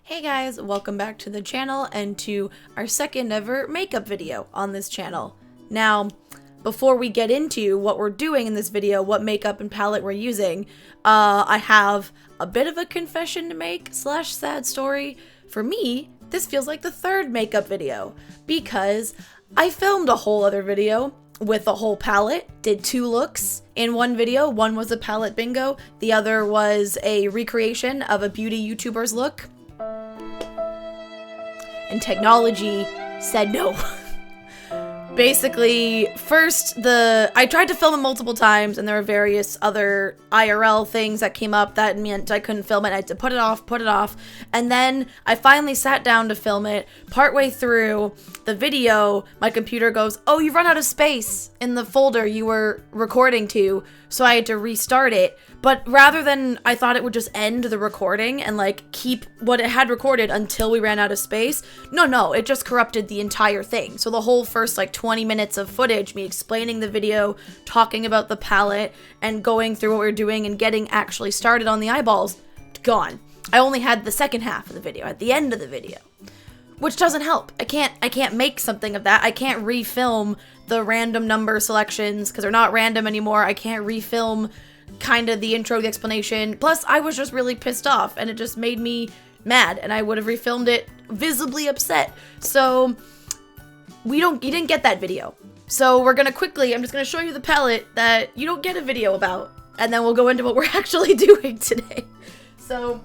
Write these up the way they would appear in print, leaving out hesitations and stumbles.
Hey guys, welcome back to the channel and to our second ever makeup video on this channel. Now, before we get into what we're doing in this video, what makeup and palette we're using, I have a bit of a confession to make / sad story. For me, this feels like the third makeup video because I filmed a whole other video with a whole palette, did 2 looks in one video. One was a palette bingo, the other was a recreation of a beauty YouTuber's look. And technology said no. Basically, first I tried to film it multiple times and there were various other IRL things that came up that meant I couldn't film it. I had to put it off. And then I finally sat down to film it. Partway through the video, my computer goes, "Oh, you run out of space in the folder you were recording to." So I had to restart it. But rather than, I thought it would just end the recording and like keep what it had recorded until we ran out of space. No, it just corrupted the entire thing. So the whole first like 20 minutes of footage, me explaining the video, talking about the palette, and going through what we were doing and getting actually started on the eyeballs, gone. I only had the second half of the video at the end of the video, which doesn't help. I can't make something of that. I can't refilm the random number selections because they're not random anymore. I can't refilm kind of the intro, the explanation. Plus, I was just really pissed off and it just made me mad and I would have refilmed it visibly upset. So you didn't get that video. So we're gonna I'm just gonna show you the palette that you don't get a video about, and then we'll go into what we're actually doing today. So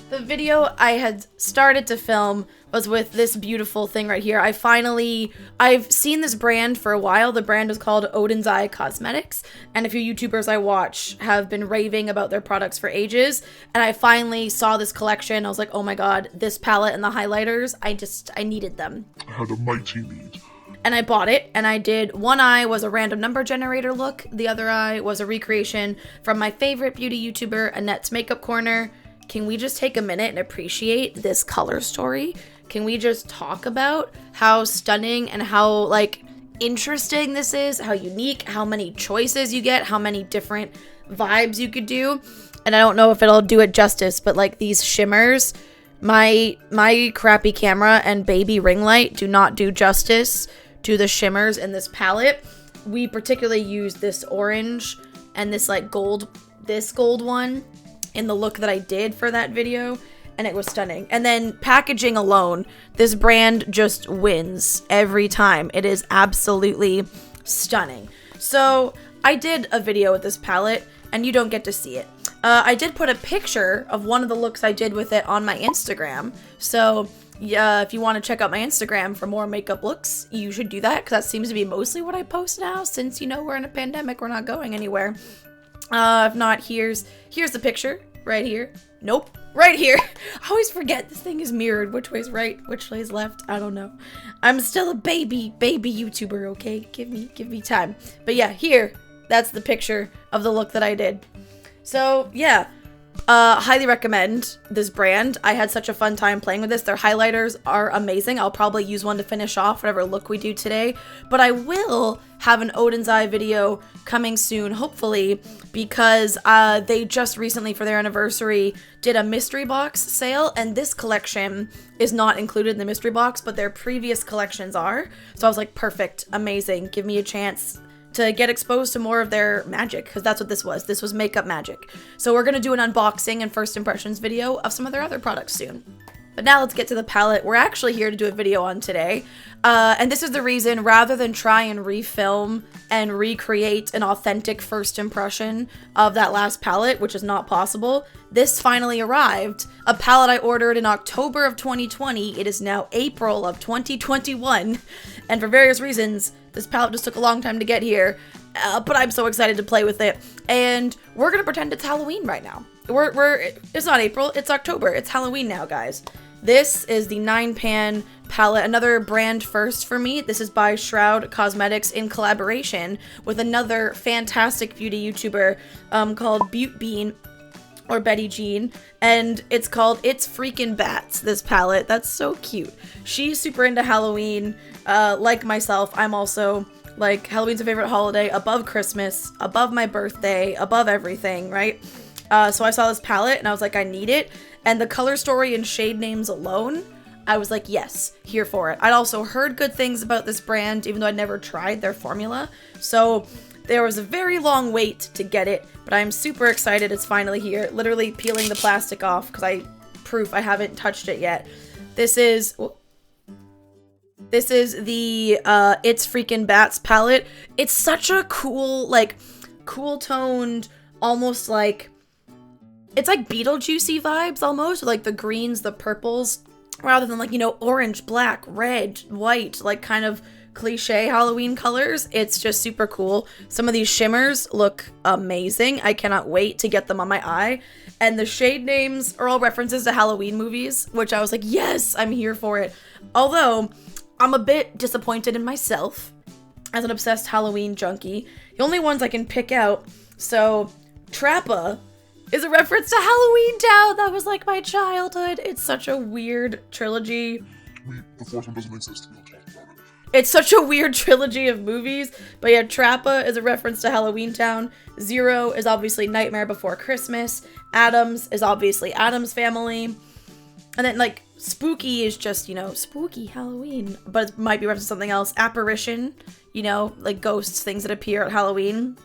the video I had started to film was with this beautiful thing right here. I've seen this brand for a while. The brand is called Its Cosmetics, and a few YouTubers I watch have been raving about their products for ages, and I finally saw this collection. I was like, oh my god, this palette and the highlighters, I needed them. I had a mighty need. And I bought it, and I did, one eye was a random number generator look, the other eye was a recreation from my favorite beauty YouTuber, Annette's Makeup Corner. Can we just take a minute and appreciate this color story? Can we just talk about how stunning and how, like, interesting this is, how unique, how many choices you get, how many different vibes you could do? And I don't know if it'll do it justice, but, like, these shimmers, my crappy camera and baby ring light do not do justice to the shimmers in this palette. We particularly used this orange and this, like, gold one in the look that I did for that video, and it was stunning. And then packaging alone, this brand just wins every time. It is absolutely stunning. So I did a video with this palette, and you don't get to see it. I did put a picture of one of the looks I did with it on my Instagram. So yeah, if you want to check out my Instagram for more makeup looks, you should do that, because that seems to be mostly what I post now, since, you know, we're in a pandemic, we're not going anywhere. If not, here's the picture right here. Nope, right here. I always forget this thing is mirrored. Which way's right, which way's left? I don't know. I'm still a baby YouTuber, okay? Give me time. But yeah, here, that's the picture of the look that I did. So yeah, highly recommend this brand. I had such a fun time playing with this. Their highlighters are amazing. I'll probably use one to finish off whatever look we do today, but I will have an Odin's Eye video coming soon, hopefully, because they just recently, for their anniversary, did a mystery box sale, and this collection is not included in the mystery box, but their previous collections are. So I was like, perfect, amazing, give me a chance to get exposed to more of their magic, because that's what this was. This was makeup magic. So we're gonna do an unboxing and first impressions video of some of their other products soon. But now let's get to the palette we're actually here to do a video on today. And this is the reason, rather than try and refilm and recreate an authentic first impression of that last palette, which is not possible, this finally arrived. A palette I ordered in October of 2020. It is now April of 2021. And for various reasons, this palette just took a long time to get here. But I'm so excited to play with it. And we're gonna pretend it's Halloween right now. It's not April, it's October. It's Halloween now, guys. This is the 9-pan palette, another brand first for me. This is by Shroud Cosmetics in collaboration with another fantastic beauty YouTuber called Beautbean or Betty Jean, and it's called Its Freakin Bats, this palette. That's so cute. She's super into Halloween. Like myself, I'm also, like, Halloween's a favorite holiday above Christmas, above my birthday, above everything, right? So I saw this palette and I was like, I need it. And the color story and shade names alone, I was like, yes, here for it. I'd also heard good things about this brand, even though I'd never tried their formula. So there was a very long wait to get it, but I'm super excited it's finally here. Literally peeling the plastic off because I haven't touched it yet. This is the Its Freakin Bats Palette. It's such a cool, like, cool toned, almost like, it's like Beetlejuicy vibes almost, like the greens, the purples, rather than like, you know, orange, black, red, white, like kind of cliche Halloween colors. It's just super cool. Some of these shimmers look amazing. I cannot wait to get them on my eye. And the shade names are all references to Halloween movies, which I was like, yes, I'm here for it. Although, I'm a bit disappointed in myself as an obsessed Halloween junkie. The only ones I can pick out, so Trappa is a reference to Halloween Town. That was like my childhood. It's such a weird trilogy. The fourth one doesn't exist. We don't talk about it. It's such a weird trilogy of movies. But yeah, Trappa is a reference to Halloween Town. Zero is obviously Nightmare Before Christmas. Adams is obviously Addams Family. And then like Spooky is just, you know, spooky Halloween. But it might be reference to something else. Apparition, you know, like ghosts, things that appear at Halloween.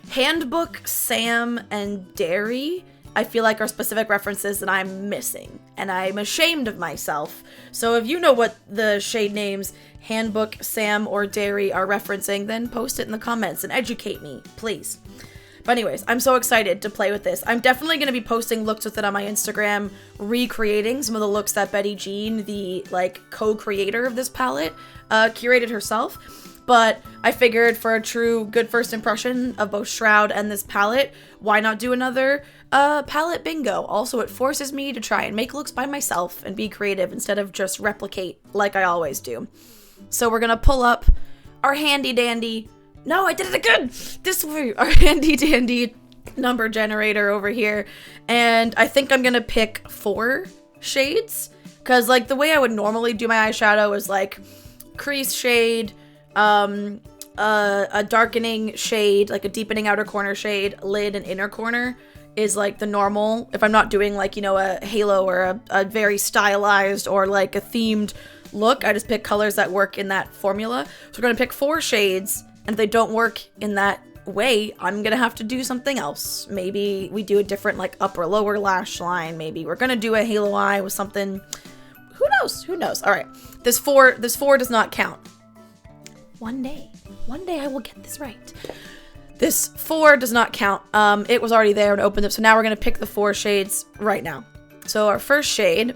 Handbook, Sam, and Dairy, I feel like are specific references that I'm missing, and I'm ashamed of myself. So if you know what the shade names Handbook, Sam, or Dairy are referencing, then post it in the comments and educate me, please. But anyways, I'm so excited to play with this. I'm definitely going to be posting looks with it on my Instagram, recreating some of the looks that Betty Jean, the like co-creator of this palette, curated herself. But I figured for a true good first impression of both Shroud and this palette, why not do another palette bingo? Also, it forces me to try and make looks by myself and be creative instead of just replicate like I always do. So we're gonna pull up our handy dandy, no, I did it again! This way, our handy dandy number generator over here. And I think I'm gonna pick 4 shades. Cause like the way I would normally do my eyeshadow is like crease shade, a darkening shade, like a deepening outer corner shade, lid and inner corner is like the normal. If I'm not doing like, you know, a halo or a very stylized or like a themed look, I just pick colors that work in that formula. So we're going to pick 4 shades, and if they don't work in that way, I'm going to have to do something else. Maybe we do a different like upper lower lash line. Maybe we're going to do a halo eye with something. Who knows? Who knows? All right. This 4 does not count. One day I will get this right. This 4 does not count. It was already there and opened up. So now we're going to pick the 4 shades right now. So our first shade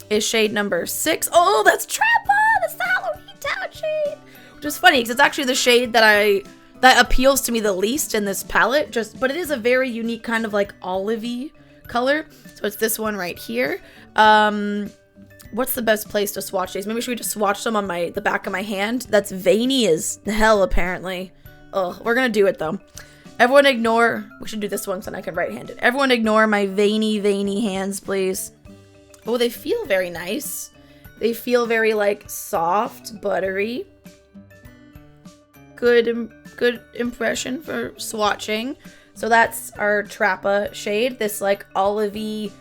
is shade number 6. Oh, that's Trappa! That's the Halloween Town shade! Which is funny because it's actually the shade that appeals to me the least in this palette. But it is a very unique kind of like olivey color. So it's this one right here. What's the best place to swatch these? Maybe should we just swatch them on the back of my hand? That's veiny as hell, apparently. Ugh, we're gonna do it, though. Everyone ignore... We should do this one so then I can right-hand it. Everyone ignore my veiny hands, please. Oh, they feel very nice. They feel very, like, soft, buttery. Good impression for swatching. So that's our Trappa shade. This, like, olivey...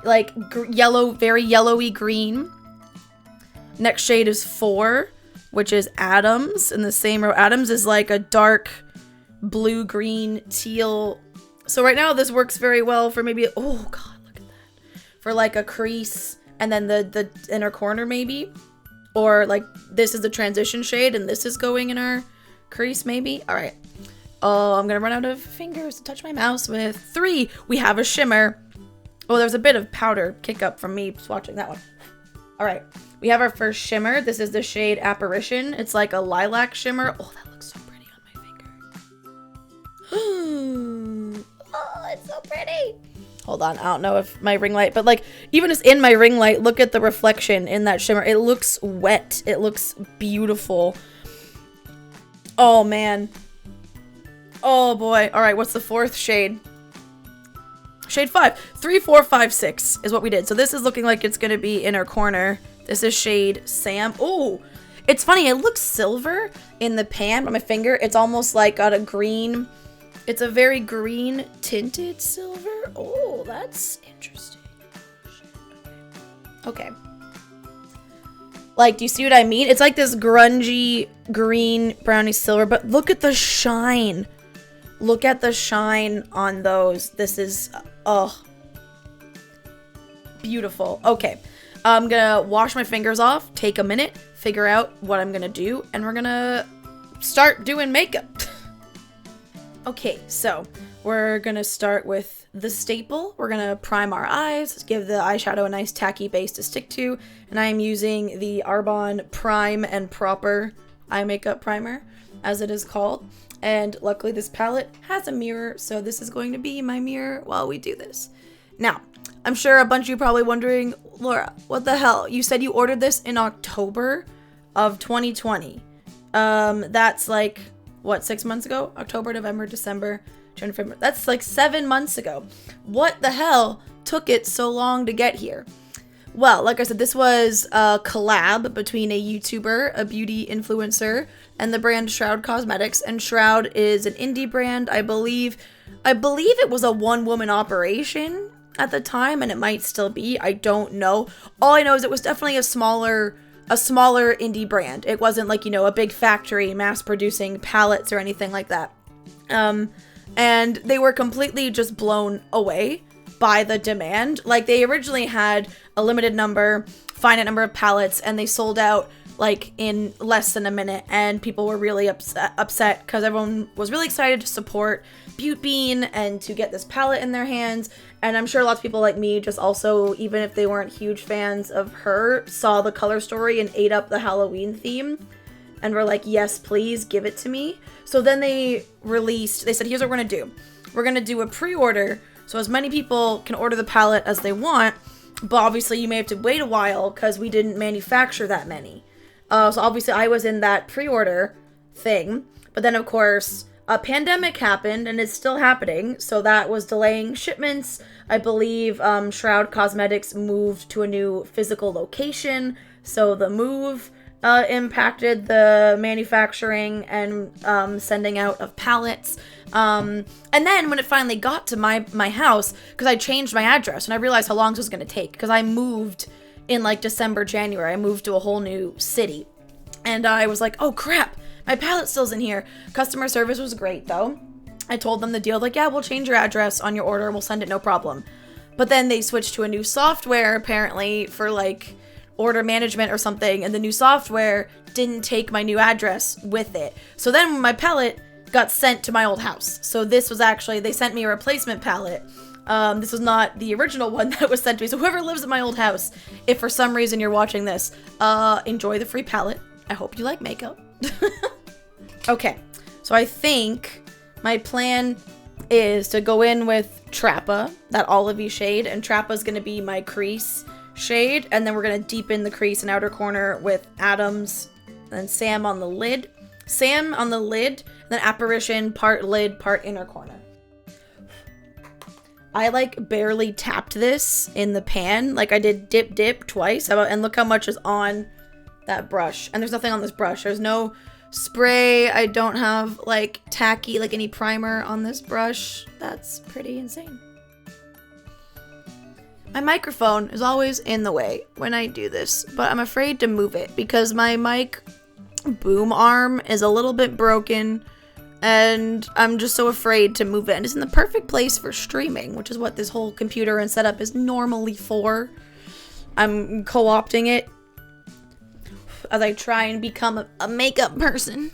like yellow, very yellowy green. Next shade is 4, which is Adams in the same row. Adams is like a dark blue, green, teal. So right now this works very well for maybe, oh god, look at that. For like a crease and then the inner corner maybe. Or like this is the transition shade and this is going in our crease maybe. All right. Oh, I'm gonna run out of fingers to touch my mouse with. 3, we have a shimmer. Oh, there's a bit of powder kick up from me swatching that one. All right, we have our first shimmer. This is the shade Apparition. It's like a lilac shimmer. Oh, that looks so pretty on my finger. Oh, it's so pretty. Hold on, I don't know if my ring light, but like even just in my ring light, look at the reflection in that shimmer. It looks wet. It looks beautiful. Oh, man. Oh, boy. All right, what's the 4th shade? Shade 5. 3, 4, 5, 6 is what we did. So this is looking like it's going to be inner corner. This is shade Sam. Oh, it's funny. It looks silver in the pan on my finger. It's almost like got a green It's a very green tinted silver. Oh, that's interesting. Okay. Like, do you see what I mean? It's like this grungy green brownie silver, but look at the shine. Look at the shine on those. This is, oh, beautiful. Okay. I'm gonna wash my fingers off, take a minute, figure out what I'm gonna do, and we're gonna start doing makeup. Okay, so we're gonna start with the staple. We're gonna prime our eyes, give the eyeshadow a nice tacky base to stick to, and I am using the Arbonne Prime and Proper Eye Makeup Primer, as it is called. And luckily this palette has a mirror, so this is going to be my mirror while we do this. Now, I'm sure a bunch of you probably wondering, Laura, what the hell? You said you ordered this in October of 2020. That's like, what, 6 months ago? October, November, December, January, February. That's like 7 months ago. What the hell took it so long to get here? Well, like I said, this was a collab between a YouTuber, a beauty influencer, and the brand Shroud Cosmetics. And Shroud is an indie brand. I believe it was a one-woman operation at the time, and it might still be. I don't know. All I know is it was definitely a smaller indie brand. It wasn't like, you know, a big factory mass producing palettes or anything like that. And they were completely just blown away by the demand. Like, they originally had a limited number, finite number of palettes, and they sold out like in less than a minute, and people were really upset because everyone was really excited to support Beautbean and to get this palette in their hands. And I'm sure lots of people like me just also, even if they weren't huge fans of her, saw the color story and ate up the Halloween theme and were like, yes, please give it to me. So then they said, here's what we're gonna do. We're gonna do a pre-order so as many people can order the palette as they want, but obviously you may have to wait a while because we didn't manufacture that many. So obviously I was in that pre-order thing, but then of course a pandemic happened and it's still happening, so that was delaying shipments. I believe Shroud Cosmetics moved to a new physical location, so the move impacted the manufacturing and sending out of palettes. And then when it finally got to my house, because I changed my address and I realized how long this was going to take, because I moved in like December, January. I moved to a whole new city, and I was like, oh crap, my palette still's in here. Customer service was great though. I told them the deal, like, yeah, we'll change your address on your order, we'll send it, no problem. But then they switched to a new software apparently for like order management or something, and the new software didn't take my new address with it. So then my palette got sent to my old house. So this was actually, they sent me a replacement palette. This was not the original one that was sent to me. So whoever lives at my old house, if for some reason you're watching this, enjoy the free palette. I hope you like makeup. Okay, so I think my plan is to go in with Trappa, that olivey shade, and Trappa's gonna be my crease shade, and then we're gonna deepen the crease and outer corner with Adams, and then Sam on the lid. Sam on the lid, and then Apparition, part lid, part inner corner. I like barely tapped this in the pan, like I did dip twice, and look how much is on that brush. And there's nothing on this brush. There's no spray. I don't have like tacky, like any primer on this brush. That's pretty insane. My microphone is always in the way when I do this, but I'm afraid to move it because my mic boom arm is a little bit broken, and I'm just so afraid to move it. And it's in the perfect place for streaming, which is what this whole computer and setup is normally for. I'm co-opting it as I try and become a makeup person.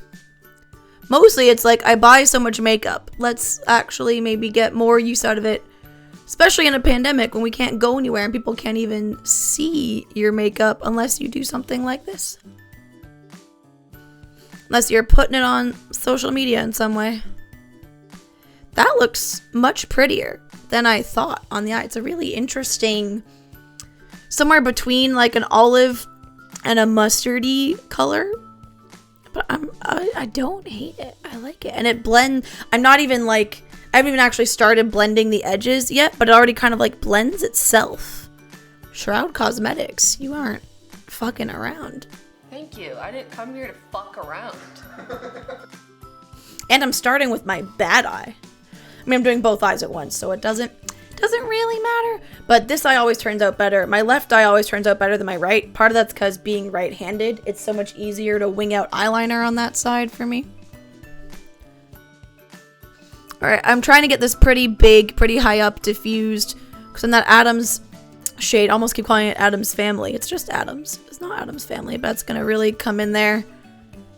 Mostly it's like I buy so much makeup. Let's actually maybe get more use out of it. Especially in a pandemic when we can't go anywhere and people can't even see your makeup unless you do something like this. Unless you're putting it on social media in some way. That looks much prettier than I thought on the eye. It's a really interesting, somewhere between like an olive and a mustardy color. But I don't hate it. I like it. And it blends. I haven't even actually started blending the edges yet, but it already kind of like blends itself. Shroud Cosmetics, you aren't fucking around. Thank you. I didn't come here to fuck around. And I'm starting with my bad eye. mean, I'm doing both eyes at once, so it doesn't really matter. But this eye always turns out better. My left eye always turns out better than my right. Part of that's because being right-handed, it's so much easier to wing out eyeliner on that side for me. Alright, I'm trying to get this pretty big, pretty high up diffused. Because in that Adam's shade, I almost keep calling it Adam's Family. It's just Adam's. It's not Adam's Family, but it's going to really come in there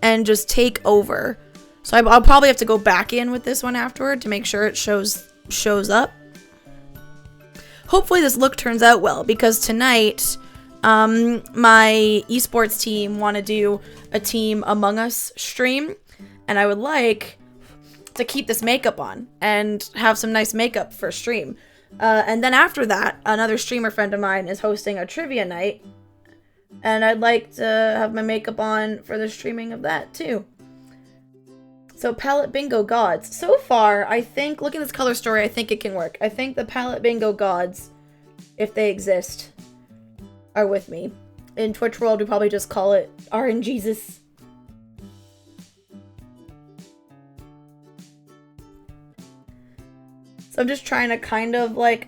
and just take over. So I'll probably have to go back in with this one afterward to make sure it shows up. Hopefully this look turns out well, because tonight my esports team want to do a Team Among Us stream, and I would like to keep this makeup on and have some nice makeup for stream. And then after that, another streamer friend of mine is hosting a trivia night, and I'd like to have my makeup on for the streaming of that too. So palette bingo gods. So far, I think, looking at this color story, I think it can work. I think the palette bingo gods, if they exist, are with me. In Twitch world, we probably just call it RNGesus. So I'm just trying to kind of like,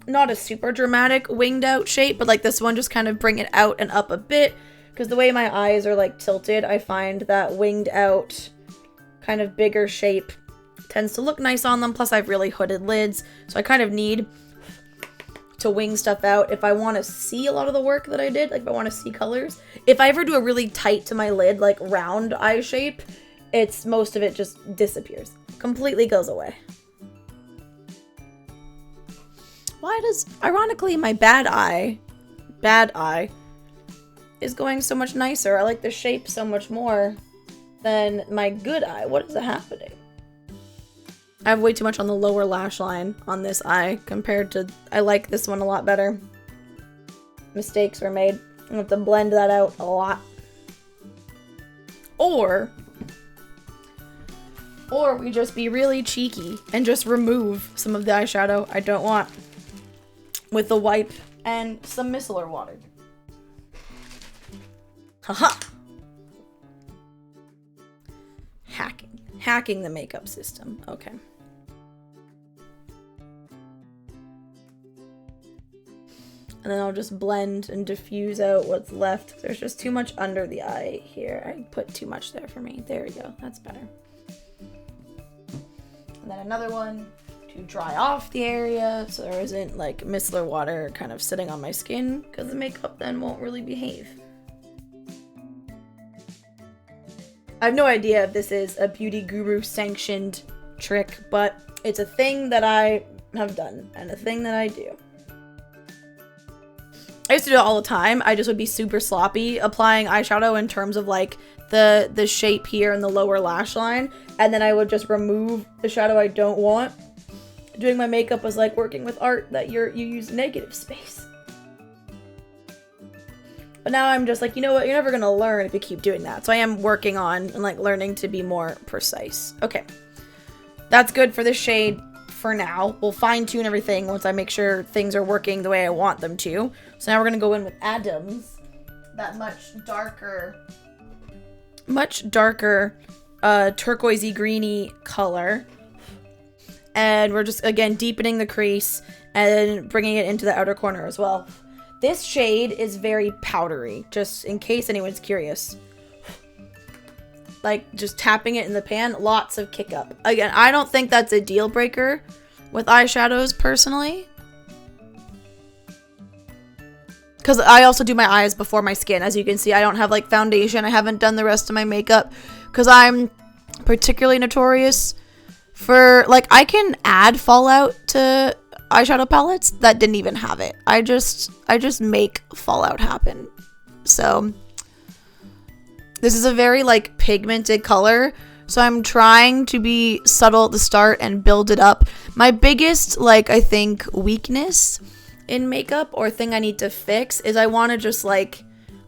not a super dramatic winged out shape, but like this one, just kind of bring it out and up a bit. Because the way my eyes are like tilted, I find that winged out kind of bigger shape tends to look nice on them. Plus I have really hooded lids, so I kind of need to wing stuff out if I want to see a lot of the work that I did, like if I want to see colors. If I ever do a really tight to my lid, like round eye shape, most of it just disappears. Completely goes away. Why does, ironically, my bad eye is going so much nicer. I like the shape so much more than my good eye. What is happening? I have way too much on the lower lash line on this eye compared to, I like this one a lot better. Mistakes were made. I have to blend that out a lot. Or we just be really cheeky and just remove some of the eyeshadow I don't want with the wipe and some micellar water. Haha! Hacking the makeup system. Okay. And then I'll just blend and diffuse out what's left. There's just too much under the eye here. I put too much there for me. There we go. That's better. And then another one to dry off the area so there isn't like micellar water kind of sitting on my skin, because the makeup then won't really behave. I have no idea if this is a beauty guru sanctioned trick, but it's a thing that I have done and a thing that I do. I used to do it all the time. I just would be super sloppy applying eyeshadow in terms of like the shape here and the lower lash line, and then I would just remove the shadow I don't want. Doing my makeup was like working with art that you use negative space. But now I'm just like, you know what? You're never going to learn if you keep doing that. So I am working on and like learning to be more precise. Okay. That's good for this shade for now. We'll fine tune everything once I make sure things are working the way I want them to. So now we're going to go in with Adam's, that much darker turquoisey greeny color. And we're just, again, deepening the crease and bringing it into the outer corner as well. This shade is very powdery, just in case anyone's curious. Like, just tapping it in the pan, lots of kick up. Again, I don't think that's a deal breaker with eyeshadows, personally. Because I also do my eyes before my skin. As you can see, I don't have, like, foundation. I haven't done the rest of my makeup. Because I'm particularly notorious for, like, I can add fallout to eyeshadow palettes that didn't even have it. I just make fallout happen. So this is a very like pigmented color, so I'm trying to be subtle at the start and build it up. My biggest, like, I think weakness in makeup or thing I need to fix is I want to just like,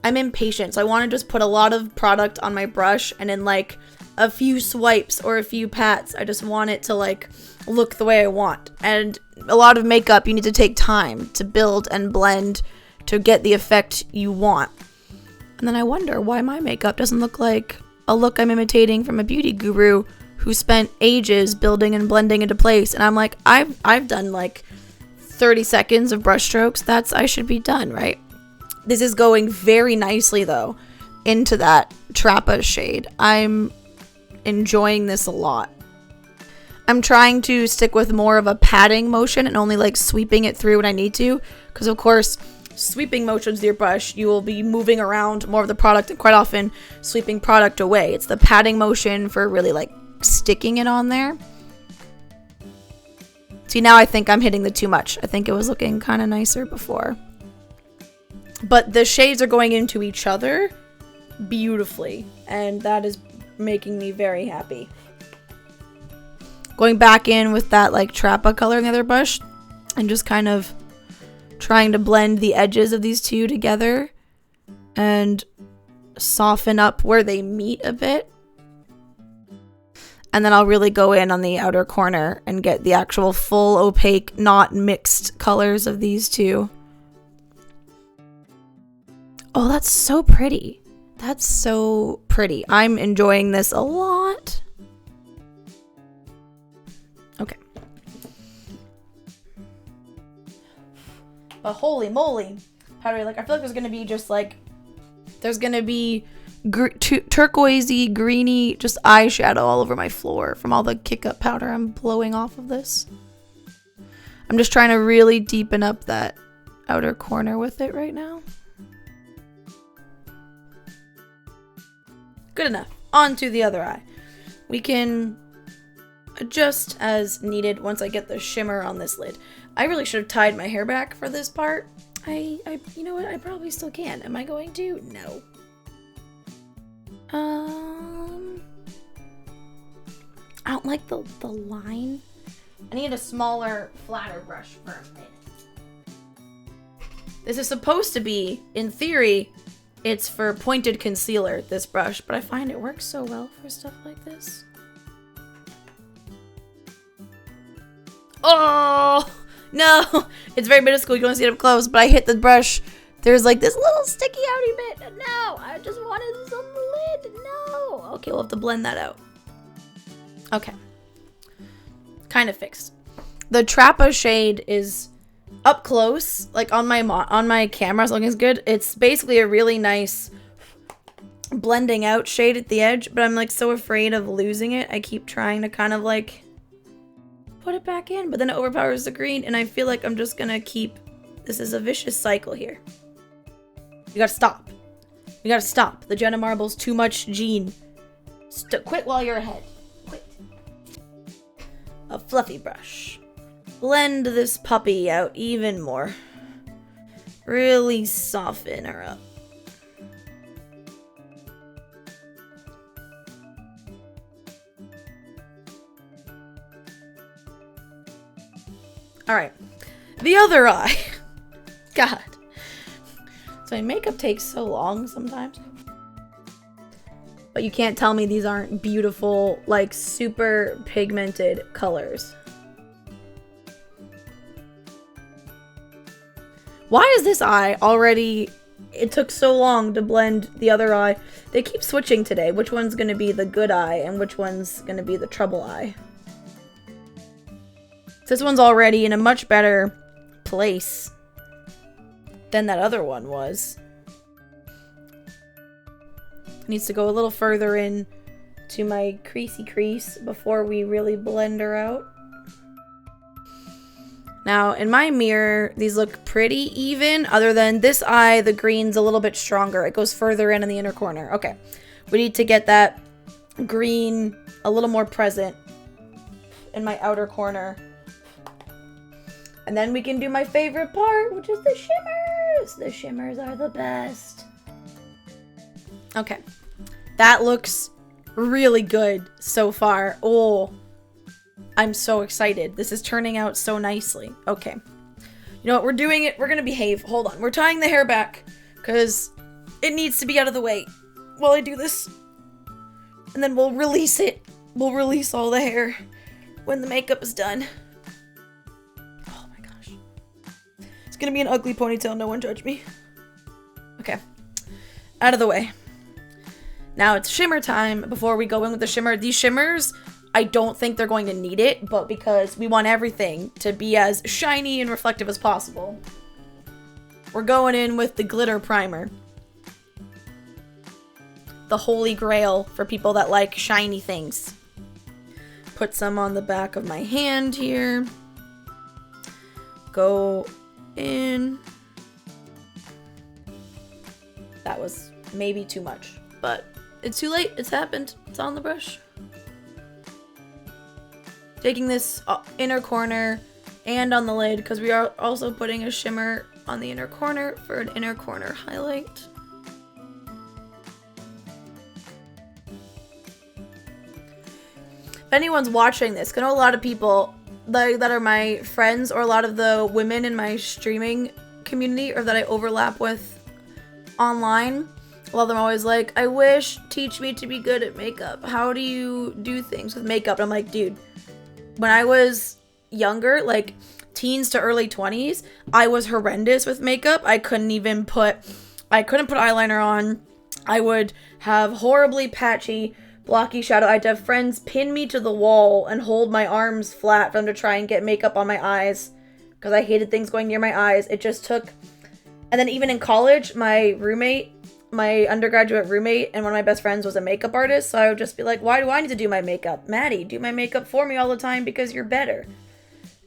I'm impatient, so I want to just put a lot of product on my brush, and in like a few swipes or a few pats, I just want it to like look the way I want. And a lot of makeup, you need to take time to build and blend to get the effect you want. And then I wonder why my makeup doesn't look like a look I'm imitating from a beauty guru who spent ages building and blending into place, and I'm like, I've done like 30 seconds of brush strokes. I should be done, right? This is going very nicely though into that Trappa shade. I'm enjoying this a lot. I'm trying to stick with more of a patting motion and only like sweeping it through when I need to, because of course sweeping motions with your brush, you will be moving around more of the product and quite often sweeping product away. It's the patting motion for really like sticking it on there. See, now I think I'm hitting the too much. I think it was looking kind of nicer before. But the shades are going into each other beautifully, and that is making me very happy. Going back in with that like Trappa color in the other brush and just kind of trying to blend the edges of these two together and soften up where they meet a bit. And then I'll really go in on the outer corner and get the actual full opaque, not mixed colors of these two. Oh, that's so pretty. That's so pretty. I'm enjoying this a lot. Okay. But holy moly. Powdery, like, I feel like there's gonna be just like, there's gonna be turquoisey, greeny, just eyeshadow all over my floor from all the kick up powder I'm blowing off of this. I'm just trying to really deepen up that outer corner with it right now. Good enough. On to the other eye. We can adjust as needed once I get the shimmer on this lid. I really should have tied my hair back for this part. You know what? I probably still can. Am I going to? No. I don't like the line. I need a smaller, flatter brush for a minute. This is supposed to be, in theory, it's for pointed concealer, this brush, but I find it works so well for stuff like this. Oh, no. It's very minuscule. You can only see it up close, but I hit the brush. There's like this little sticky outy bit. No, I just wanted this on the lid. No. Okay, we'll have to blend that out. Okay. Kind of fixed. The Trappa shade is up close, like on my camera, so it's good. It's basically a really nice blending out shade at the edge, but I'm like so afraid of losing it. I keep trying to kind of like put it back in, but then it overpowers the green, and I feel like I'm just gonna keep. This is a vicious cycle here. You gotta stop. You gotta stop. The Jenna Marble's too much, Jean. Quit while you're ahead. Quit. A fluffy brush. Blend this puppy out even more. Really soften her up. Alright. The other eye. God. So my makeup takes so long sometimes. But you can't tell me these aren't beautiful, like super pigmented colors. Why is this eye already... It took so long to blend the other eye. They keep switching today. Which one's going to be the good eye and which one's going to be the trouble eye. This one's already in a much better place than that other one was. Needs to go a little further in to my creasy crease before we really blend her out. Now, in my mirror, these look pretty even, other than this eye, the green's a little bit stronger. It goes further in the inner corner. Okay, we need to get that green a little more present in my outer corner. And then we can do my favorite part, which is the shimmers. The shimmers are the best. Okay, that looks really good so far. Oh, I'm so excited. This is turning out so nicely. Okay. You know what? We're doing it. We're going to behave. Hold on. We're tying the hair back because it needs to be out of the way while I do this. And then we'll release it. We'll release all the hair when the makeup is done. Oh my gosh. It's going to be an ugly ponytail. No one judge me. Okay. Out of the way. Now it's shimmer time before we go in with the shimmer. These shimmers I don't think they're going to need it, but because we want everything to be as shiny and reflective as possible, we're going in with the glitter primer. The holy grail for people that like shiny things. Put some on the back of my hand here. Go in. That was maybe too much, but it's too late. It's happened. It's on the brush. Taking this inner corner and on the lid, because we are also putting a shimmer on the inner corner for an inner corner highlight. If anyone's watching this, I know a lot of people that are my friends, or a lot of the women in my streaming community, or that I overlap with online. A lot of them are always like, I wish, teach me to be good at makeup. How do you do things with makeup? And I'm like, dude, when I was younger, like teens to early 20s, I was horrendous with makeup. I couldn't put eyeliner on. I would have horribly patchy, blocky shadow. I'd have friends pin me to the wall and hold my arms flat for them to try and get makeup on my eyes, because I hated things going near my eyes. It just took... And then even in college, my undergraduate roommate and one of my best friends was a makeup artist, so I would just be like, why do I need to do my makeup? Maddie, do my makeup for me all the time because you're better.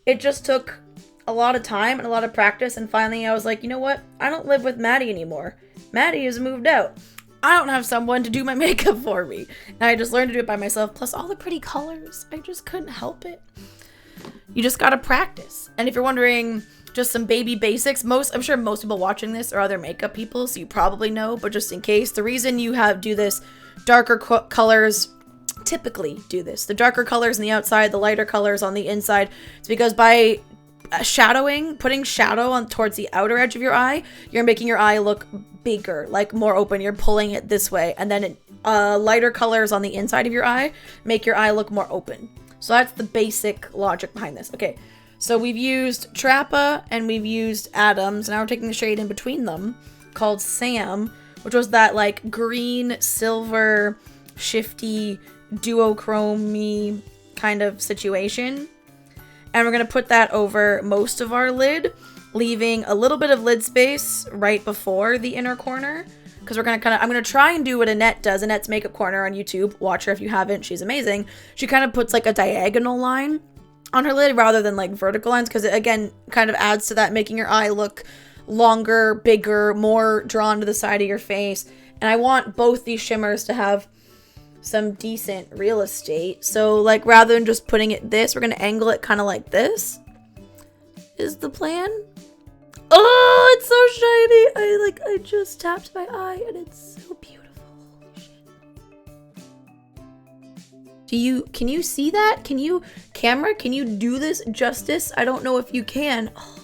It just took a lot of time and a lot of practice, and finally I was like, you know what? I don't live with Maddie anymore. Maddie has moved out. I don't have someone to do my makeup for me. And I just learned to do it by myself, plus all the pretty colors. I just couldn't help it. You just gotta practice. And if you're wondering... just some baby basics. I'm sure most people watching this are other makeup people, so you probably know, but just in case, the reason you do this, darker colors typically do this. The darker colors on the outside, the lighter colors on the inside. It's because by putting shadow on towards the outer edge of your eye, you're making your eye look bigger, like more open. You're pulling it this way, and then lighter colors on the inside of your eye make your eye look more open. So that's the basic logic behind this. Okay. So we've used Trappa and we've used Adams. Now we're taking the shade in between them called Sam, which was that like green, silver, shifty, duochrome-y kind of situation. And we're going to put that over most of our lid, leaving a little bit of lid space right before the inner corner. Because I'm going to try and do what Annette does. Annette's Makeup Corner on YouTube. Watch her if you haven't. She's amazing. She kind of puts like a diagonal line on her lid rather than like vertical lines, because it again kind of adds to that, making your eye look longer, bigger, more drawn to the side of your face. And I want both these shimmers to have some decent real estate. So like rather than just putting it this, we're gonna angle it kind of like this is the plan. Oh, it's so shiny. I just tapped my eye and it's so beautiful. Can you see that? Can you do this justice? I don't know if you can. Oh,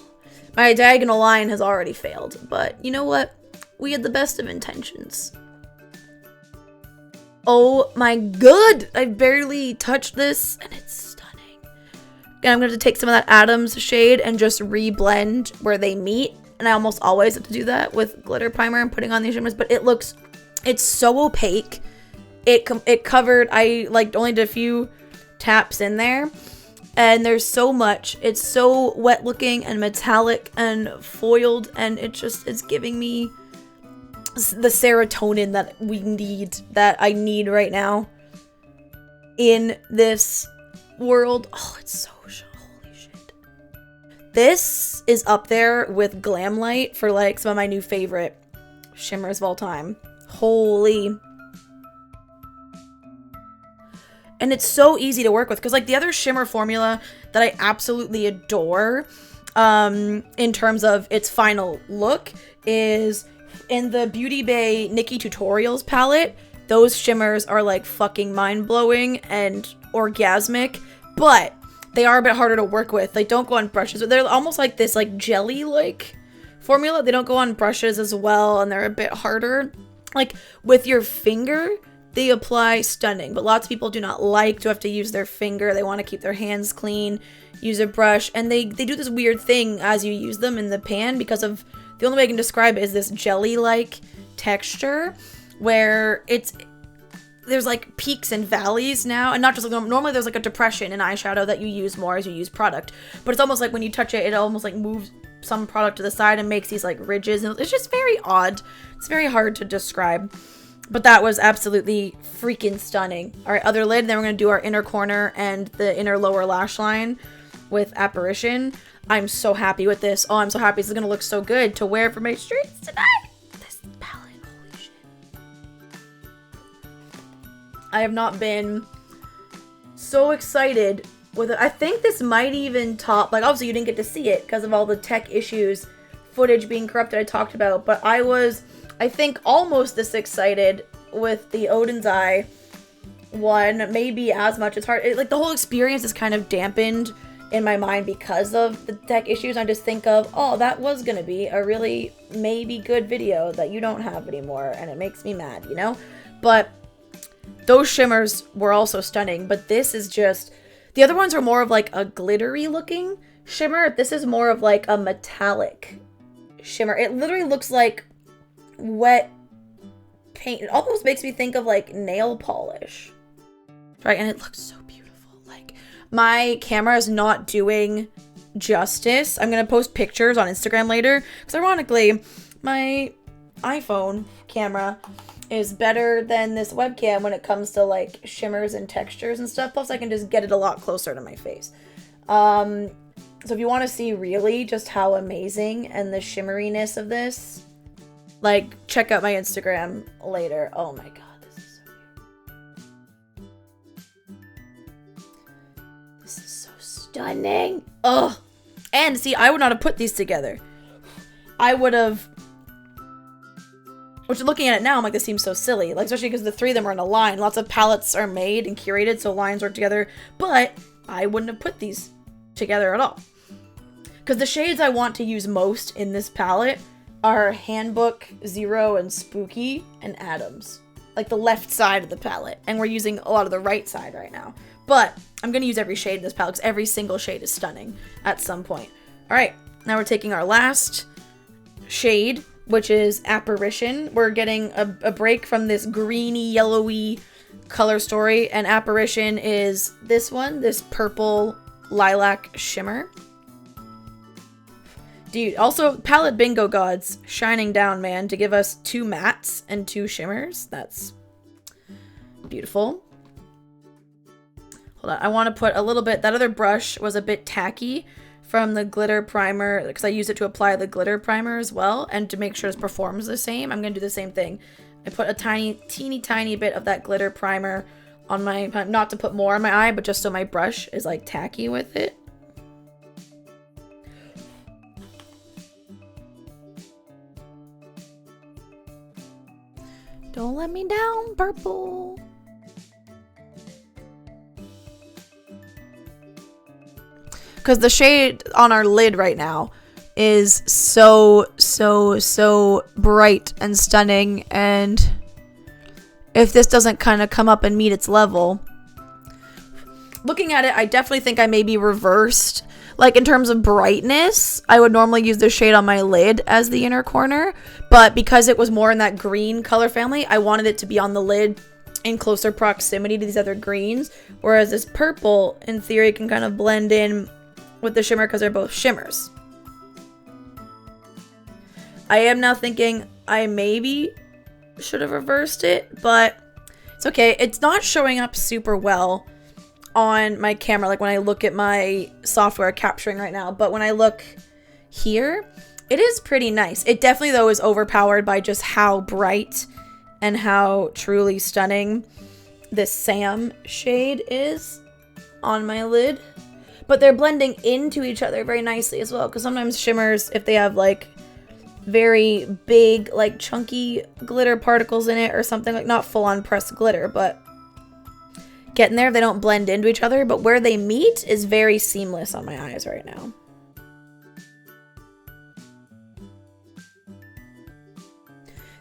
my diagonal line has already failed, but you know what? We had the best of intentions. Oh my god! I barely touched this and it's stunning. Again, I'm going to take some of that Adams shade and just re-blend where they meet. And I almost always have to do that with glitter primer and putting on these shimmers, but it's so opaque. It covered, I like only did a few taps in there, and there's so much. It's so wet looking and metallic and foiled, and it's giving me the serotonin that I need right now in this world. Oh, it's so holy shit. This is up there with Glam Light for like some of my new favorite shimmers of all time. Holy. And it's so easy to work with, because like the other shimmer formula that I absolutely adore in terms of its final look is in the Beauty Bay Nikki Tutorials palette. Those shimmers are like fucking mind-blowing and orgasmic, but they are a bit harder to work with. They don't go on brushes. They're almost like this like jelly-like formula. They don't go on brushes as well, and they're a bit harder. Like with your finger, they apply stunning, but lots of people do not like to have to use their finger. They want to keep their hands clean, use a brush, and they do this weird thing as you use them in the pan, because of the only way I can describe it is this jelly-like texture where there's like peaks and valleys now, and not just like normally there's like a depression in eyeshadow that you use more as you use product, but it's almost like when you touch it, it almost like moves some product to the side and makes these like ridges, and it's just very odd. It's very hard to describe, but that was absolutely freaking stunning. All right, other lid, then we're gonna do our inner corner and the inner lower lash line with Apparition. I'm so happy with this. Oh, I'm so happy. This is gonna look so good to wear for my streets tonight. This palette, holy shit. I have not been so excited with it. I think this might even top, like obviously you didn't get to see it because of all the tech issues, footage being corrupted I talked about, but I was, I think, almost this excited with the Odin's Eye one, maybe as much. It's hard, like the whole experience is kind of dampened in my mind because of the tech issues. I just think of, oh, that was gonna be a really maybe good video that you don't have anymore, and it makes me mad, you know? But those shimmers were also stunning, but this is just, the other ones are more of like a glittery looking shimmer. This is more of like a metallic shimmer. It literally looks like wet paint. It almost makes me think of like nail polish, right? And it looks so beautiful. Like, my camera is not doing justice. I'm gonna post pictures on Instagram later because ironically my iPhone camera is better than this webcam when it comes to like shimmers and textures and stuff. Plus I can just get it a lot closer to my face. So if you want to see really just how amazing and the shimmeriness of this, like, check out my Instagram later. Oh my god, this is so beautiful. This is so stunning. Ugh. And see, I would not have put these together. I would have, which looking at it now, I'm like, this seems so silly. Like, especially because the three of them are in a line. Lots of palettes are made and curated, so lines work together. But I wouldn't have put these together at all. Because the shades I want to use most in this palette are Handbook, Zero, and Spooky, and Adams. Like the left side of the palette. And we're using a lot of the right side right now. But I'm going to use every shade in this palette because every single shade is stunning at some point. Alright, now we're taking our last shade, which is Apparition. We're getting a break from this greeny, yellowy color story, and Apparition is this one, this purple lilac shimmer. Dude, also palette bingo gods shining down, man, to give us 2 mattes and 2 shimmers. That's beautiful. Hold on, I want to put a little bit, that other brush was a bit tacky from the glitter primer, because I use it to apply the glitter primer as well, and to make sure it performs the same, I'm going to do the same thing. I put a teeny tiny bit of that glitter primer on my, not to put more on my eye, but just so my brush is like tacky with it. Don't let me down, purple. Because the shade on our lid right now is so bright and stunning. And if this doesn't kind of come up and meet its level, looking at it, I definitely think I maybe reversed. Like, in terms of brightness, I would normally use the shade on my lid as the inner corner. But because it was more in that green color family, I wanted it to be on the lid in closer proximity to these other greens. Whereas this purple, in theory, can kind of blend in with the shimmer because they're both shimmers. I am now thinking I maybe should have reversed it, but it's okay. It's not showing up super well on my camera, like when I look at my software capturing right now, but when I look here, it is pretty nice. It definitely, though, is overpowered by just how bright and how truly stunning this Sam shade is on my lid. But they're blending into each other very nicely as well, because sometimes shimmers, if they have like very big, like chunky glitter particles in it or something, like not full on pressed glitter, but getting there, they don't blend into each other, but where they meet is very seamless on my eyes right now.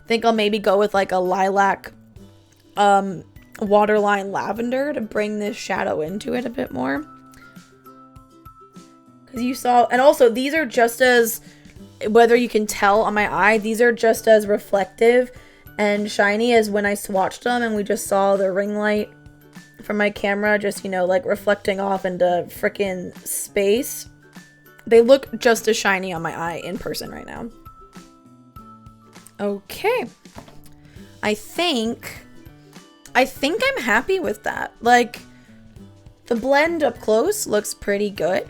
Think I'll maybe go with like a lilac waterline lavender to bring this shadow into it a bit more. Because you saw, and also these are just as, whether you can tell on my eye, these are just as reflective and shiny as when I swatched them and we just saw the ring light from my camera just, you know, like reflecting off into freaking space. They look just as shiny on my eye in person right now. Okay. I think I'm happy with that. Like, the blend up close looks pretty good.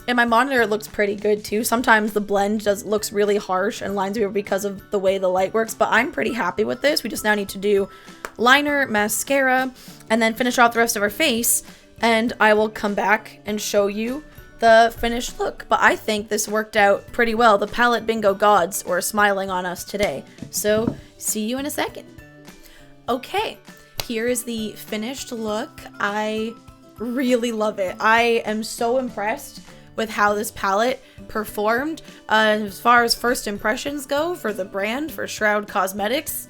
In my monitor, it looks pretty good too. Sometimes the blend looks really harsh and lines over because of the way the light works, but I'm pretty happy with this. We just now need to do liner, mascara, and then finish off the rest of our face, and I will come back and show you the finished look. But I think this worked out pretty well. The palette bingo gods were smiling on us today. So, see you in a second. Okay, here is the finished look. I really love it. I am so impressed with how this palette performed. As far as first impressions go for the brand, for Shroud Cosmetics,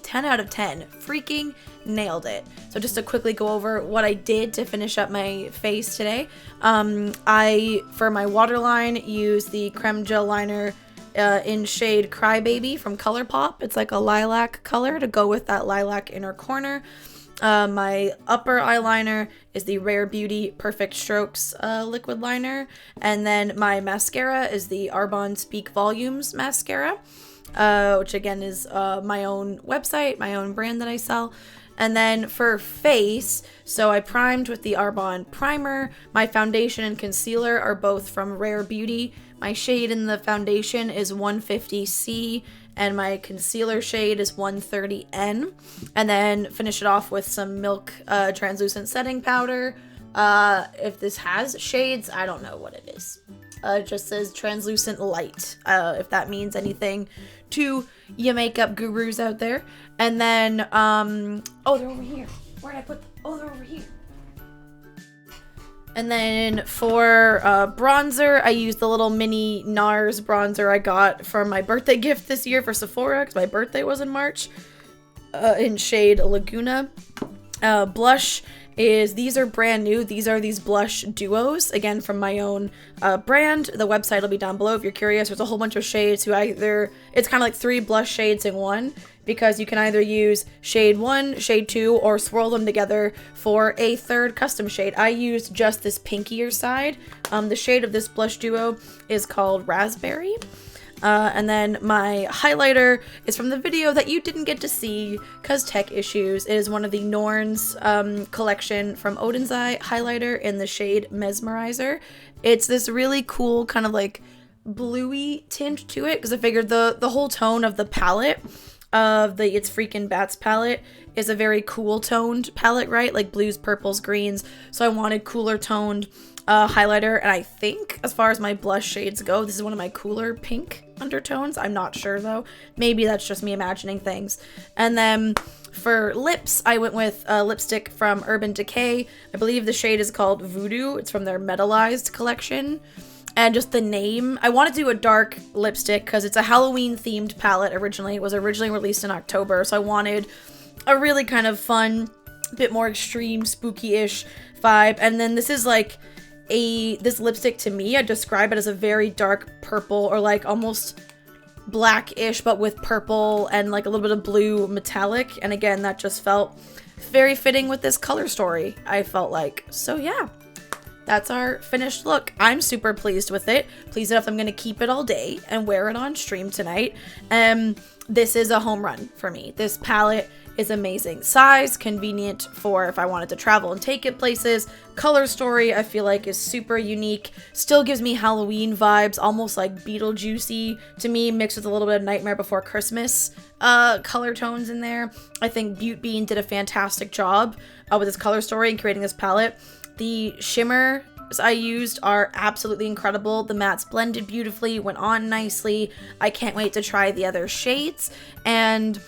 10 out of 10. Freaking nailed it. So just to quickly go over what I did to finish up my face today. I, for my waterline, used the creme gel liner in shade Crybaby from ColourPop. It's like a lilac color to go with that lilac inner corner. My upper eyeliner is the Rare Beauty Perfect Strokes liquid liner. And then my mascara is the Arbonne Speak Volumes mascara, which again is my own website, my own brand that I sell. And then for face, so I primed with the Arbonne primer. My foundation and concealer are both from Rare Beauty. My shade in the foundation is 150C, and my concealer shade is 130N. And then finish it off with some Milk translucent setting powder. If this has shades, I don't know what it is. It just says translucent light, if that means anything to you makeup gurus out there. And then, oh, they're over here. Where did I put them? Oh, they're over here. And then for bronzer, I used the little mini NARS bronzer I got for my birthday gift this year for Sephora, because my birthday was in March, in shade Laguna. Blush is, these are brand new. These are these blush duos, again, from my own brand. The website will be down below if you're curious. There's a whole bunch of shades. It's kind of like 3 blush shades in one, because you can either use shade 1, shade 2, or swirl them together for a third custom shade. I used just this pinkier side. The shade of this blush duo is called Raspberry. And then my highlighter is from the video that you didn't get to see because tech issues. It is one of the Norns collection from Odin's Eye highlighter in the shade Mesmerizer. It's this really cool kind of like bluey tint to it, because I figured the whole tone of the palette of the Its Freakin Bats palette is a very cool toned palette, right? Like blues, purples, greens. So I wanted cooler toned highlighter, and I think as far as my blush shades go, this is one of my cooler pink undertones. I'm not sure though. Maybe that's just me imagining things. And then for lips, I went with a lipstick from Urban Decay. I believe the shade is called Voodoo. It's from their Metalized collection. And just the name, I want to do a dark lipstick because it's a Halloween themed palette originally. It was originally released in October, so I wanted a really kind of fun, bit more extreme, spooky-ish vibe. And then this is like this lipstick to me, I describe it as a very dark purple, or like almost blackish, but with purple and like a little bit of blue metallic. And again, that just felt very fitting with this color story, I felt like. So yeah. That's our finished look. I'm super pleased with it. Pleased enough I'm going to keep it all day and wear it on stream tonight. This is a home run for me. This palette is amazing. Size, convenient for if I wanted to travel and take it places. Color story, I feel like is super unique. Still gives me Halloween vibes, almost like Beetlejuicy to me, mixed with a little bit of Nightmare Before Christmas color tones in there. I think Beautbean did a fantastic job with this color story and creating this palette. The shimmers I used are absolutely incredible. The mattes blended beautifully, went on nicely. I can't wait to try the other shades. And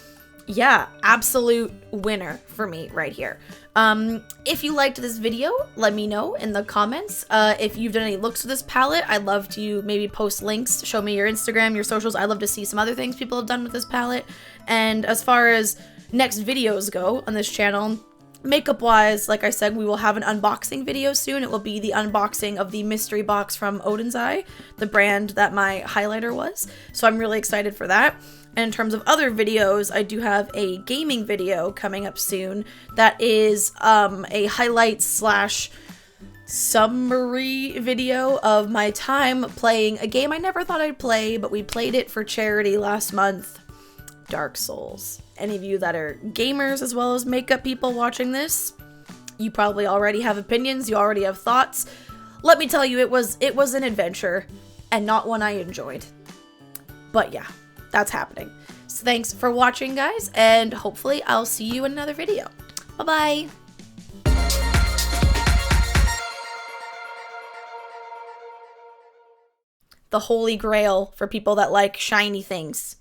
yeah, absolute winner for me right here. If you liked this video, let me know in the comments. If you've done any looks with this palette, I'd love to maybe post links, show me your Instagram, your socials. I'd love to see some other things people have done with this palette. And as far as next videos go on this channel, Makeup wise, like I said, we will have an unboxing video soon. It will be the unboxing of the mystery box from Odin's Eye, the brand that my highlighter was. So I'm really excited for that. And in terms of other videos, I do have a gaming video coming up soon that is a highlights slash summary video of my time playing a game I never thought I'd play, but we played it for charity last month, Dark Souls. Any of you that are gamers as well as makeup people watching this, you probably already have opinions, you already have thoughts. Let me tell you, it was an adventure and not one I enjoyed. But yeah, that's happening. So thanks for watching, guys, and hopefully I'll see you in another video. Bye-bye. The holy grail for people that like shiny things.